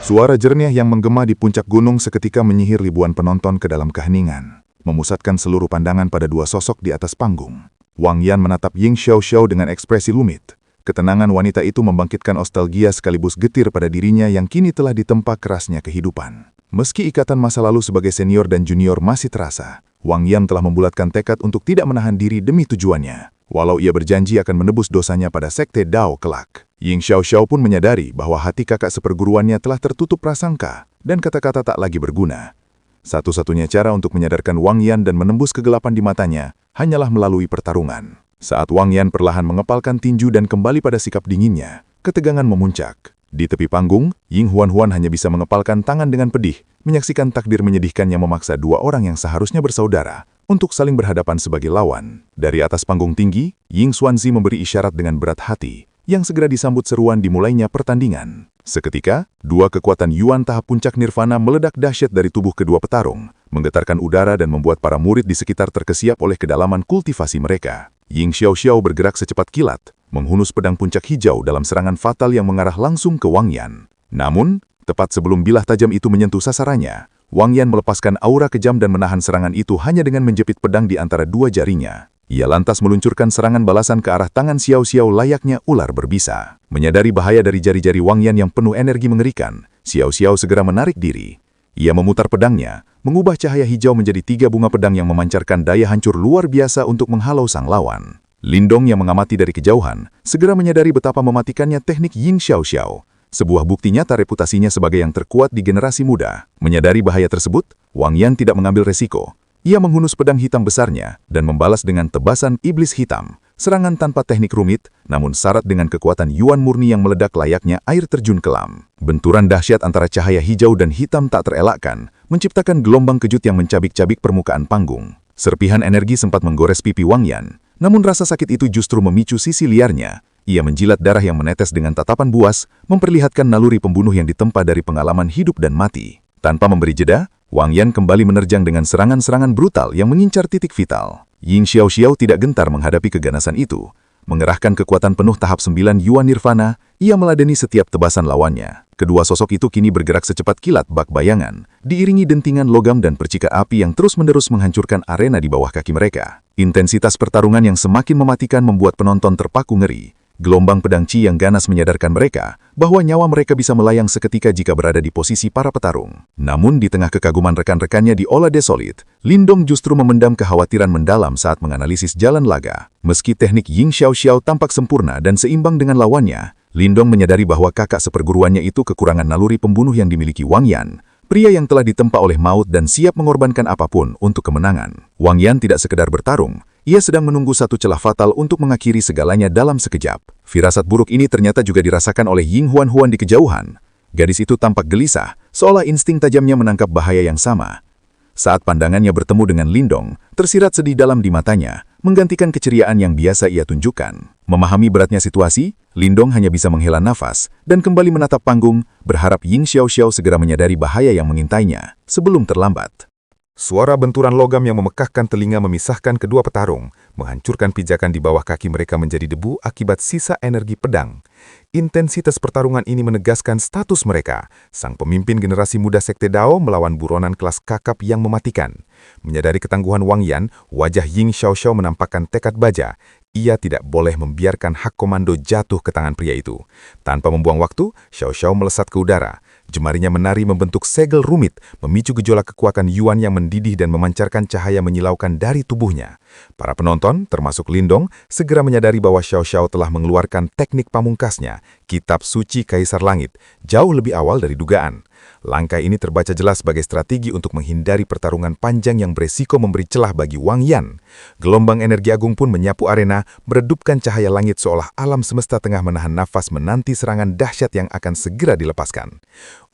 Suara jernih yang menggema di puncak gunung seketika menyihir ribuan penonton ke dalam keheningan, memusatkan seluruh pandangan pada dua sosok di atas panggung. Wang Yan menatap Ying Xiaoxiao dengan ekspresi rumit. Ketenangan wanita itu membangkitkan nostalgia sekaligus getir pada dirinya yang kini telah ditempa kerasnya kehidupan. Meski ikatan masa lalu sebagai senior dan junior masih terasa, Wang Yan telah membulatkan tekad untuk tidak menahan diri demi tujuannya. Walau ia berjanji akan menebus dosanya pada sekte Dao kelak. Ying Xiaoxiao pun menyadari bahwa hati kakak seperguruannya telah tertutup prasangka dan kata-kata tak lagi berguna. Satu-satunya cara untuk menyadarkan Wang Yan dan menembus kegelapan di matanya hanyalah melalui pertarungan. Saat Wang Yan perlahan mengepalkan tinju dan kembali pada sikap dinginnya, ketegangan memuncak. Di tepi panggung, Ying Huan hanya bisa mengepalkan tangan dengan pedih, menyaksikan takdir menyedihkan yang memaksa dua orang yang seharusnya bersaudara untuk saling berhadapan sebagai lawan. Dari atas panggung tinggi, Ying Xuanzi memberi isyarat dengan berat hati, yang segera disambut seruan dimulainya pertandingan. Seketika, dua kekuatan Yuan tahap puncak nirvana meledak dahsyat dari tubuh kedua petarung, menggetarkan udara dan membuat para murid di sekitar terkesiap oleh kedalaman kultivasi mereka. Ying Xiaoxiao bergerak secepat kilat, menghunus pedang puncak hijau dalam serangan fatal yang mengarah langsung ke Wang Yan. Namun, tepat sebelum bilah tajam itu menyentuh sasarannya, Wang Yan melepaskan aura kejam dan menahan serangan itu hanya dengan menjepit pedang di antara dua jarinya. Ia lantas meluncurkan serangan balasan ke arah tangan Xiaoxiao layaknya ular berbisa. Menyadari bahaya dari jari-jari Wang Yan yang penuh energi mengerikan, Xiaoxiao segera menarik diri. Ia memutar pedangnya, mengubah cahaya hijau menjadi 3 bunga pedang yang memancarkan daya hancur luar biasa untuk menghalau sang lawan. Lindong yang mengamati dari kejauhan, segera menyadari betapa mematikannya teknik Ying Xiaoxiao. Sebuah bukti nyata reputasinya sebagai yang terkuat di generasi muda. Menyadari bahaya tersebut, Wang Yan tidak mengambil resiko. Ia menghunus pedang hitam besarnya dan membalas dengan tebasan iblis hitam. Serangan tanpa teknik rumit, namun syarat dengan kekuatan Yuan murni yang meledak layaknya air terjun kelam. Benturan dahsyat antara cahaya hijau dan hitam tak terelakkan, menciptakan gelombang kejut yang mencabik-cabik permukaan panggung. Serpihan energi sempat menggores pipi Wang Yan, namun rasa sakit itu justru memicu sisi liarnya. Ia menjilat darah yang menetes dengan tatapan buas, memperlihatkan naluri pembunuh yang ditempa dari pengalaman hidup dan mati. Tanpa memberi jeda, Wang Yan kembali menerjang dengan serangan-serangan brutal yang mengincar titik vital. Ying Xiaoxiao tidak gentar menghadapi keganasan itu. Mengerahkan kekuatan penuh tahap 9 Yuan Nirvana, ia meladeni setiap tebasan lawannya. Kedua sosok itu kini bergerak secepat kilat bak bayangan, diiringi dentingan logam dan percikan api yang terus-menerus menghancurkan arena di bawah kaki mereka. Intensitas pertarungan yang semakin mematikan membuat penonton terpaku ngeri. Gelombang pedang Qi yang ganas menyadarkan mereka bahwa nyawa mereka bisa melayang seketika jika berada di posisi para petarung. Namun di tengah kekaguman rekan-rekannya di Ola Desolid, Lindong justru memendam kekhawatiran mendalam saat menganalisis jalan laga. Meski teknik Ying Xiaoxiao tampak sempurna dan seimbang dengan lawannya, Lindong menyadari bahwa kakak seperguruannya itu kekurangan naluri pembunuh yang dimiliki Wang Yan, pria yang telah ditempa oleh maut dan siap mengorbankan apapun untuk kemenangan. Wang Yan tidak sekedar bertarung, ia sedang menunggu satu celah fatal untuk mengakhiri segalanya dalam sekejap. Firasat buruk ini ternyata juga dirasakan oleh Ying Huan di kejauhan. Gadis itu tampak gelisah, seolah insting tajamnya menangkap bahaya yang sama. Saat pandangannya bertemu dengan Lindong, tersirat sedih dalam di matanya, menggantikan keceriaan yang biasa ia tunjukkan. Memahami beratnya situasi, Lindong hanya bisa menghela nafas dan kembali menatap panggung, berharap Ying Xiaoxiao segera menyadari bahaya yang mengintainya sebelum terlambat. Suara benturan logam yang memekakkan telinga memisahkan kedua petarung, menghancurkan pijakan di bawah kaki mereka menjadi debu akibat sisa energi pedang. Intensitas pertarungan ini menegaskan status mereka, sang pemimpin generasi muda Sekte Dao melawan buronan kelas kakap yang mematikan. Menyadari ketangguhan Wang Yan, wajah Ying Xiaoxiao menampakkan tekad baja. Ia tidak boleh membiarkan hak komando jatuh ke tangan pria itu. Tanpa membuang waktu, Xiaoxiao melesat ke udara. Jemarinya menari membentuk segel rumit, memicu gejolak kekuatan Yuan yang mendidih dan memancarkan cahaya menyilaukan dari tubuhnya. Para penonton, termasuk Lindong, segera menyadari bahwa Xiaoxiao telah mengeluarkan teknik pamungkasnya, Kitab Suci Kaisar Langit, jauh lebih awal dari dugaan. Langkah ini terbaca jelas sebagai strategi untuk menghindari pertarungan panjang yang beresiko memberi celah bagi Wang Yan. Gelombang energi agung pun menyapu arena, meredupkan cahaya langit seolah alam semesta tengah menahan nafas menanti serangan dahsyat yang akan segera dilepaskan.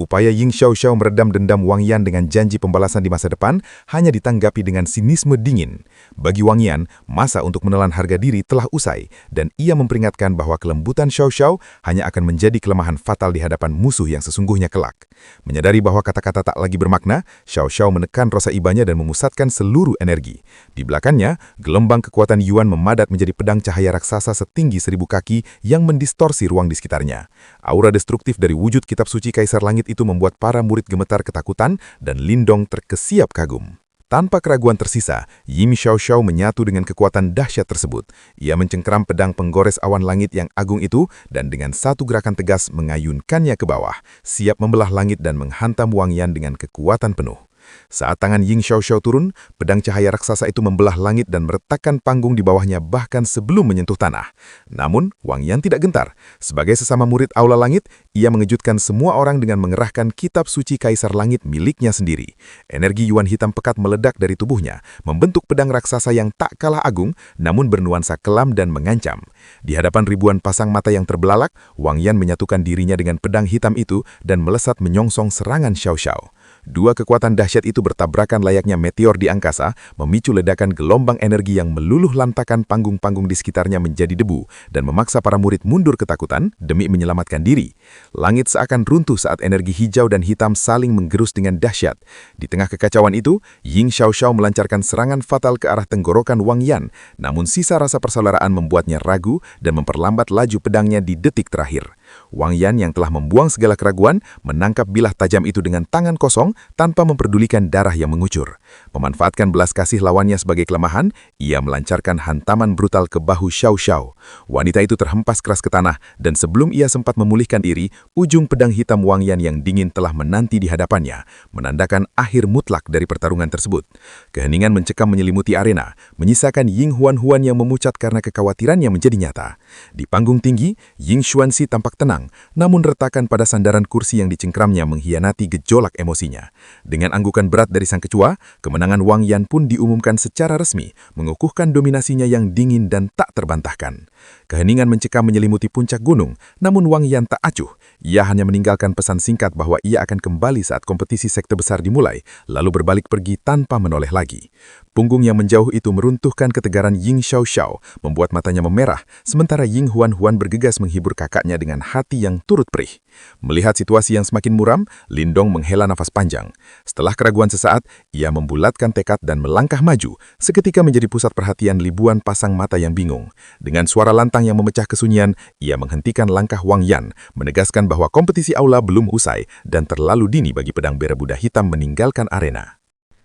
Upaya Ying Xiaoxiao meredam dendam Wang Yan dengan janji pembalasan di masa depan hanya ditanggapi dengan sinisme dingin. Bagi Wang Yan, masa untuk menelan harga diri telah usai, dan ia memperingatkan bahwa kelembutan Xiaoxiao hanya akan menjadi kelemahan fatal di hadapan musuh yang sesungguhnya kelak. Menyadari bahwa kata-kata tak lagi bermakna, Xiao Xiao menekan rasa ibanya dan memusatkan seluruh energi. Di belakangnya, gelombang kekuatan Yuan memadat menjadi pedang cahaya raksasa setinggi 1000 kaki yang mendistorsi ruang di sekitarnya. Aura destruktif dari wujud kitab suci Kaisar Langit itu membuat para murid gemetar ketakutan dan Lindong terkesiap kagum. Tanpa keraguan tersisa, Ying Xiao Xiao menyatu dengan kekuatan dahsyat tersebut. Ia mencengkeram pedang penggores awan langit yang agung itu dan dengan satu gerakan tegas mengayunkannya ke bawah, siap membelah langit dan menghantam Wang Yan dengan kekuatan penuh. Saat tangan Ying Xiao Xiao turun, pedang cahaya raksasa itu membelah langit dan meretakkan panggung di bawahnya bahkan sebelum menyentuh tanah. Namun, Wang Yan tidak gentar. Sebagai sesama murid Aula Langit, ia mengejutkan semua orang dengan mengerahkan kitab suci Kaisar Langit miliknya sendiri. Energi Yuan hitam pekat meledak dari tubuhnya, membentuk pedang raksasa yang tak kalah agung, namun bernuansa kelam dan mengancam. Di hadapan ribuan pasang mata yang terbelalak, Wang Yan menyatukan dirinya dengan pedang hitam itu dan melesat menyongsong serangan Xiao Xiao. Dua kekuatan dahsyat itu bertabrakan layaknya meteor di angkasa, memicu ledakan gelombang energi yang meluluh lantakan panggung-panggung di sekitarnya menjadi debu dan memaksa para murid mundur ketakutan demi menyelamatkan diri. Langit seakan runtuh saat energi hijau dan hitam saling menggerus dengan dahsyat. Di tengah kekacauan itu, Ying Xiao Xiao melancarkan serangan fatal ke arah tenggorokan Wang Yan, namun sisa rasa persaudaraan membuatnya ragu dan memperlambat laju pedangnya di detik terakhir. Wang Yan yang telah membuang segala keraguan, menangkap bilah tajam itu dengan tangan kosong tanpa memperdulikan darah yang mengucur. Memanfaatkan belas kasih lawannya sebagai kelemahan, ia melancarkan hantaman brutal ke bahu Xiao Xiao. Wanita itu terhempas keras ke tanah, dan sebelum ia sempat memulihkan diri, ujung pedang hitam Wang Yan yang dingin telah menanti di hadapannya, menandakan akhir mutlak dari pertarungan tersebut. Keheningan mencekam menyelimuti arena, menyisakan Ying Huan-Huan yang memucat karena kekhawatirannya menjadi nyata. Di panggung tinggi, Ying Xuanxi tampak tenang, namun retakan pada sandaran kursi yang dicengkramnya mengkhianati gejolak emosinya. Dengan anggukan berat dari sang ketua, kemenangan Wang Yan pun diumumkan secara resmi, mengukuhkan dominasinya yang dingin dan tak terbantahkan. Keheningan mencekam menyelimuti puncak gunung, namun Wang Yan tak acuh. Ia hanya meninggalkan pesan singkat bahwa ia akan kembali saat kompetisi sekte besar dimulai, lalu berbalik pergi tanpa menoleh lagi. Punggung yang menjauh itu meruntuhkan ketegaran Ying Xiao Xiao, membuat matanya memerah, sementara Ying Huan-Huan bergegas menghibur kakaknya dengan hati yang turut perih. Melihat situasi yang semakin muram, Lindong menghela nafas panjang. Setelah keraguan sesaat, ia membulatkan tekad dan melangkah maju, seketika menjadi pusat perhatian ribuan pasang mata yang bingung. Dengan suara lantang yang memecah kesunyian, ia menghentikan langkah Wang Yan, menegaskan bahwa kompetisi aula belum usai dan terlalu dini bagi pedang Berabuda hitam meninggalkan arena.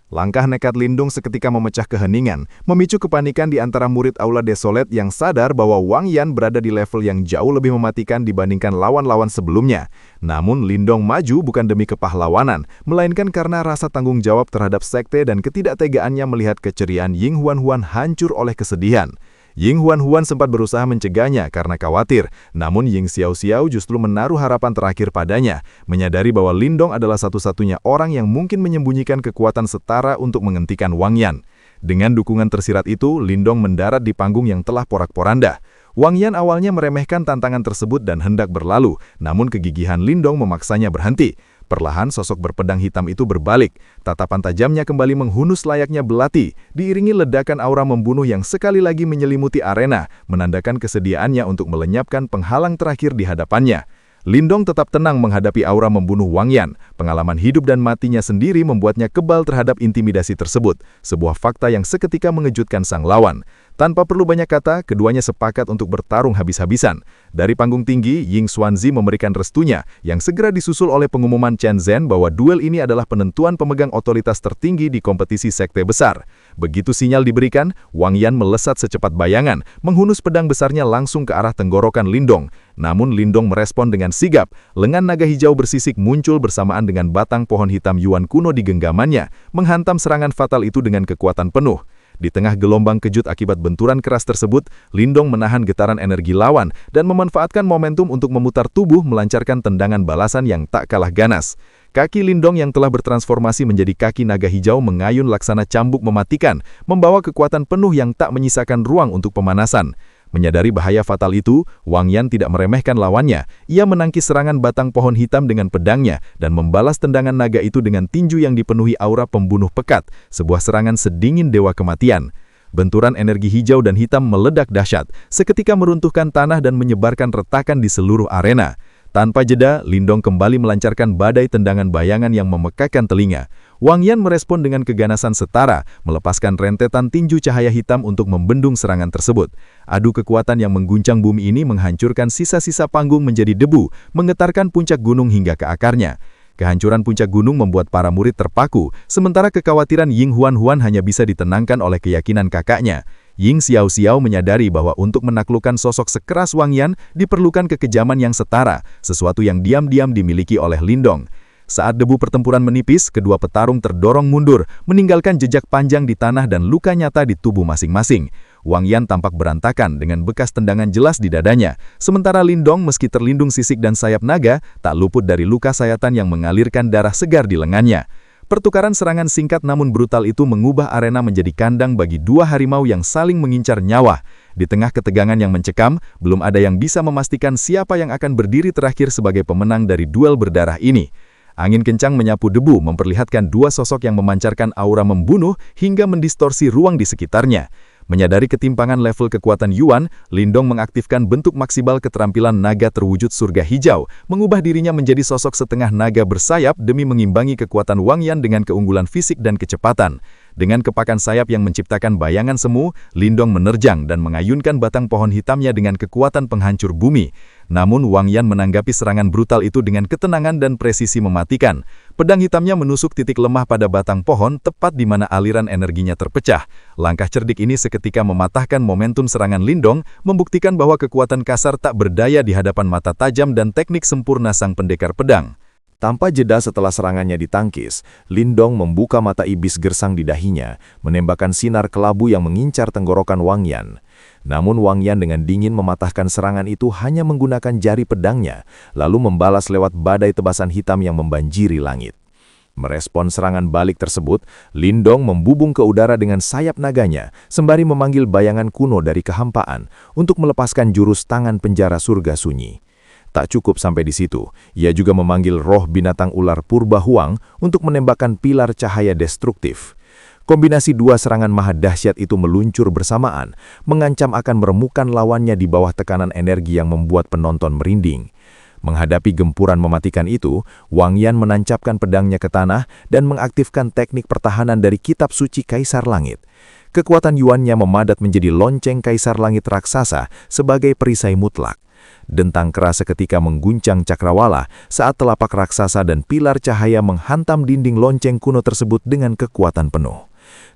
Langkah nekat Lindong seketika memecah keheningan, memicu kepanikan di antara murid Aula Desolate yang sadar bahwa Wang Yan berada di level yang jauh lebih mematikan dibandingkan lawan-lawan sebelumnya. Namun Lindong maju bukan demi kepahlawanan, melainkan karena rasa tanggung jawab terhadap sekte dan ketidaktegaannya melihat keceriaan Ying Huan-Huan hancur oleh kesedihan. Ying Huan-Huan sempat berusaha mencegahnya karena khawatir, namun Ying Xiao Xiao justru menaruh harapan terakhir padanya, menyadari bahwa Lindong adalah satu-satunya orang yang mungkin menyembunyikan kekuatan setara untuk menghentikan Wang Yan. Dengan dukungan tersirat itu, Lindong mendarat di panggung yang telah porak-poranda. Wang Yan awalnya meremehkan tantangan tersebut dan hendak berlalu, namun kegigihan Lindong memaksanya berhenti. Perlahan sosok berpedang hitam itu berbalik, tatapan tajamnya kembali menghunus layaknya belati, diiringi ledakan aura membunuh yang sekali lagi menyelimuti arena, menandakan kesediaannya untuk melenyapkan penghalang terakhir di hadapannya. Lindong tetap tenang menghadapi aura membunuh Wang Yan. Pengalaman hidup dan matinya sendiri membuatnya kebal terhadap intimidasi tersebut, sebuah fakta yang seketika mengejutkan sang lawan. Tanpa perlu banyak kata, keduanya sepakat untuk bertarung habis-habisan. Dari panggung tinggi, Ying Xuanxi memberikan restunya, yang segera disusul oleh pengumuman Chen Zhen bahwa duel ini adalah penentuan pemegang otoritas tertinggi di kompetisi sekte besar. Begitu sinyal diberikan, Wang Yan melesat secepat bayangan, menghunus pedang besarnya langsung ke arah tenggorokan Lindong. Namun Lindong merespon dengan sigap. Lengan naga hijau bersisik muncul bersamaan dengan batang pohon hitam Yuan kuno di genggamannya, menghantam serangan fatal itu dengan kekuatan penuh. Di tengah gelombang kejut akibat benturan keras tersebut, Lindong menahan getaran energi lawan dan memanfaatkan momentum untuk memutar tubuh melancarkan tendangan balasan yang tak kalah ganas. Kaki Lindong yang telah bertransformasi menjadi kaki naga hijau mengayun laksana cambuk mematikan, membawa kekuatan penuh yang tak menyisakan ruang untuk pemanasan. Menyadari bahaya fatal itu, Wang Yan tidak meremehkan lawannya. Ia menangkis serangan batang pohon hitam dengan pedangnya dan membalas tendangan naga itu dengan tinju yang dipenuhi aura pembunuh pekat, sebuah serangan sedingin dewa kematian. Benturan energi hijau dan hitam meledak dahsyat, seketika meruntuhkan tanah dan menyebarkan retakan di seluruh arena. Tanpa jeda, Lindong kembali melancarkan badai tendangan bayangan yang memekakan telinga. Wang Yan merespon dengan keganasan setara, melepaskan rentetan tinju cahaya hitam untuk membendung serangan tersebut. Adu kekuatan yang mengguncang bumi ini menghancurkan sisa-sisa panggung menjadi debu, menggetarkan puncak gunung hingga ke akarnya. Kehancuran puncak gunung membuat para murid terpaku, sementara kekhawatiran Ying Huan hanya bisa ditenangkan oleh keyakinan kakaknya. Ying Xiao menyadari bahwa untuk menaklukkan sosok sekeras Wang Yan diperlukan kekejaman yang setara, sesuatu yang diam-diam dimiliki oleh Lindong. Saat debu pertempuran menipis, kedua petarung terdorong mundur, meninggalkan jejak panjang di tanah dan luka nyata di tubuh masing-masing. Wang Yan tampak berantakan dengan bekas tendangan jelas di dadanya, sementara Lindong meski terlindung sisik dan sayap naga, tak luput dari luka sayatan yang mengalirkan darah segar di lengannya. Pertukaran serangan singkat namun brutal itu mengubah arena menjadi kandang bagi dua harimau yang saling mengincar nyawa. Di tengah ketegangan yang mencekam, belum ada yang bisa memastikan siapa yang akan berdiri terakhir sebagai pemenang dari duel berdarah ini. Angin kencang menyapu debu memperlihatkan dua sosok yang memancarkan aura membunuh hingga mendistorsi ruang di sekitarnya. Menyadari ketimpangan level kekuatan Yuan, Lindong mengaktifkan bentuk maksimal keterampilan naga terwujud surga hijau, mengubah dirinya menjadi sosok setengah naga bersayap demi mengimbangi kekuatan Wang Yan dengan keunggulan fisik dan kecepatan. Dengan kepakan sayap yang menciptakan bayangan semu, Lindong menerjang dan mengayunkan batang pohon hitamnya dengan kekuatan penghancur bumi. Namun Wang Yan menanggapi serangan brutal itu dengan ketenangan dan presisi mematikan. Pedang hitamnya menusuk titik lemah pada batang pohon tepat di mana aliran energinya terpecah. Langkah cerdik ini seketika mematahkan momentum serangan Lindong, membuktikan bahwa kekuatan kasar tak berdaya di hadapan mata tajam dan teknik sempurna sang pendekar pedang. Tanpa jeda setelah serangannya ditangkis, Lindong membuka mata ibis gersang di dahinya, menembakkan sinar kelabu yang mengincar tenggorokan Wang Yan. Namun Wang Yan dengan dingin mematahkan serangan itu hanya menggunakan jari pedangnya, lalu membalas lewat badai tebasan hitam yang membanjiri langit. Merespon serangan balik tersebut, Lindong membubung ke udara dengan sayap naganya, sembari memanggil bayangan kuno dari kehampaan untuk melepaskan jurus tangan penjara surga sunyi. Tak cukup sampai di situ, ia juga memanggil roh binatang ular purba Huang untuk menembakkan pilar cahaya destruktif. Kombinasi dua serangan maha dahsyat itu meluncur bersamaan, mengancam akan meremukkan lawannya di bawah tekanan energi yang membuat penonton merinding. Menghadapi gempuran mematikan itu, Wang Yan menancapkan pedangnya ke tanah dan mengaktifkan teknik pertahanan dari kitab suci Kaisar Langit. Kekuatan Yuannya memadat menjadi lonceng Kaisar Langit raksasa sebagai perisai mutlak. Dentang keras seketika mengguncang cakrawala saat telapak raksasa dan pilar cahaya menghantam dinding lonceng kuno tersebut dengan kekuatan penuh.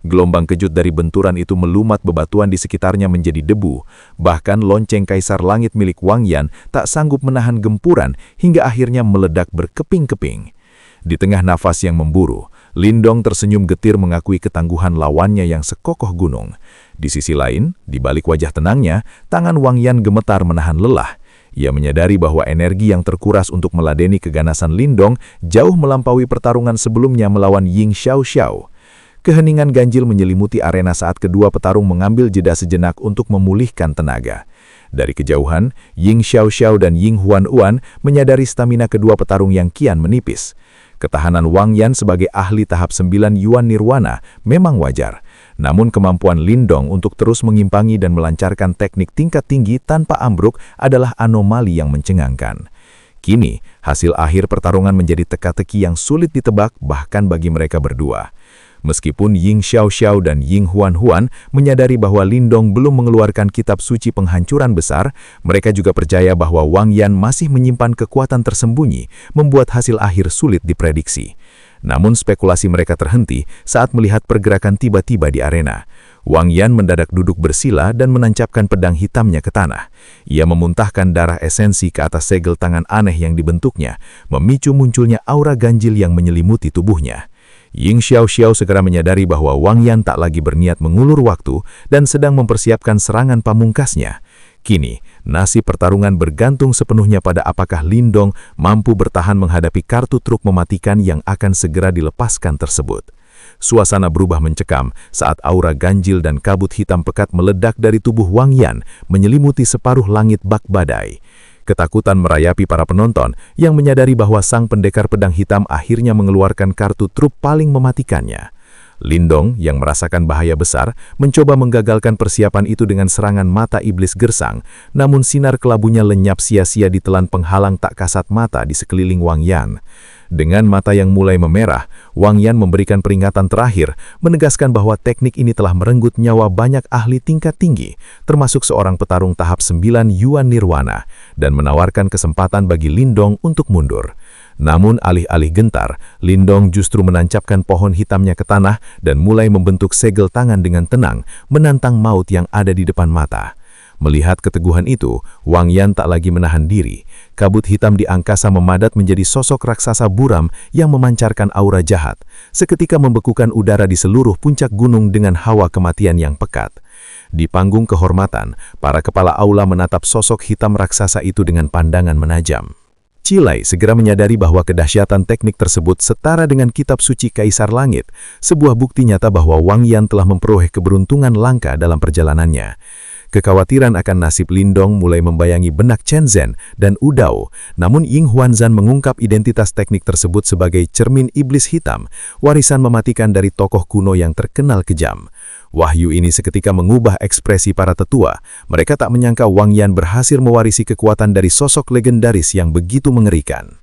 Gelombang kejut dari benturan itu melumat bebatuan di sekitarnya menjadi debu. Bahkan lonceng Kaisar Langit milik Wang Yan tak sanggup menahan gempuran hingga akhirnya meledak berkeping-keping. Di tengah nafas yang memburu, Lindong tersenyum getir mengakui ketangguhan lawannya yang sekokoh gunung. Di sisi lain, di balik wajah tenangnya, tangan Wang Yan gemetar menahan lelah. Ia menyadari bahwa energi yang terkuras untuk meladeni keganasan Lindong jauh melampaui pertarungan sebelumnya melawan Ying Xiao. Keheningan ganjil menyelimuti arena saat kedua petarung mengambil jeda sejenak untuk memulihkan tenaga. Dari kejauhan, Ying Xiao dan Ying Huan menyadari stamina kedua petarung yang kian menipis. Ketahanan Wang Yan sebagai ahli tahap 9 Yuan Nirwana memang wajar. Namun kemampuan Lindong untuk terus mengimpangi dan melancarkan teknik tingkat tinggi tanpa ambruk adalah anomali yang mencengangkan. Kini, hasil akhir pertarungan menjadi teka-teki yang sulit ditebak bahkan bagi mereka berdua. Meskipun Ying Xiao dan Ying Huan menyadari bahwa Lindong belum mengeluarkan kitab suci penghancuran besar, mereka juga percaya bahwa Wang Yan masih menyimpan kekuatan tersembunyi, membuat hasil akhir sulit diprediksi. Namun spekulasi mereka terhenti saat melihat pergerakan tiba-tiba di arena. Wang Yan mendadak duduk bersila dan menancapkan pedang hitamnya ke tanah. Ia memuntahkan darah esensi ke atas segel tangan aneh yang dibentuknya, memicu munculnya aura ganjil yang menyelimuti tubuhnya. Ying Xiao segera menyadari bahwa Wang Yan tak lagi berniat mengulur waktu dan sedang mempersiapkan serangan pamungkasnya. Kini, nasib pertarungan bergantung sepenuhnya pada apakah Lindong mampu bertahan menghadapi kartu truk mematikan yang akan segera dilepaskan tersebut. Suasana berubah mencekam saat aura ganjil dan kabut hitam pekat meledak dari tubuh Wang Yan, menyelimuti separuh langit bak badai. Ketakutan merayapi para penonton yang menyadari bahwa sang pendekar pedang hitam akhirnya mengeluarkan kartu truk paling mematikannya. Lindong, yang merasakan bahaya besar, mencoba menggagalkan persiapan itu dengan serangan mata iblis gersang, namun sinar kelabunya lenyap sia-sia ditelan penghalang tak kasat mata di sekeliling Wang Yan. Dengan mata yang mulai memerah, Wang Yan memberikan peringatan terakhir, menegaskan bahwa teknik ini telah merenggut nyawa banyak ahli tingkat tinggi, termasuk seorang petarung tahap 9 Yuan Nirwana, dan menawarkan kesempatan bagi Lindong untuk mundur. Namun alih-alih gentar, Lindong justru menancapkan pohon hitamnya ke tanah dan mulai membentuk segel tangan dengan tenang, menantang maut yang ada di depan mata. Melihat keteguhan itu, Wang Yan tak lagi menahan diri. Kabut hitam di angkasa memadat menjadi sosok raksasa buram yang memancarkan aura jahat, seketika membekukan udara di seluruh puncak gunung dengan hawa kematian yang pekat. Di panggung kehormatan, para kepala aula menatap sosok hitam raksasa itu dengan pandangan menajam. Cilai segera menyadari bahwa kedahsyatan teknik tersebut setara dengan kitab suci Kaisar Langit, sebuah bukti nyata bahwa Wang Yan telah memperoleh keberuntungan langka dalam perjalanannya. Kekhawatiran akan nasib Lindong mulai membayangi benak Chen Zhen dan Udao, namun Ying Huanzan mengungkap identitas teknik tersebut sebagai cermin iblis hitam, warisan mematikan dari tokoh kuno yang terkenal kejam. Wahyu ini seketika mengubah ekspresi para tetua. Mereka tak menyangka Wang Yan berhasil mewarisi kekuatan dari sosok legendaris yang begitu mengerikan.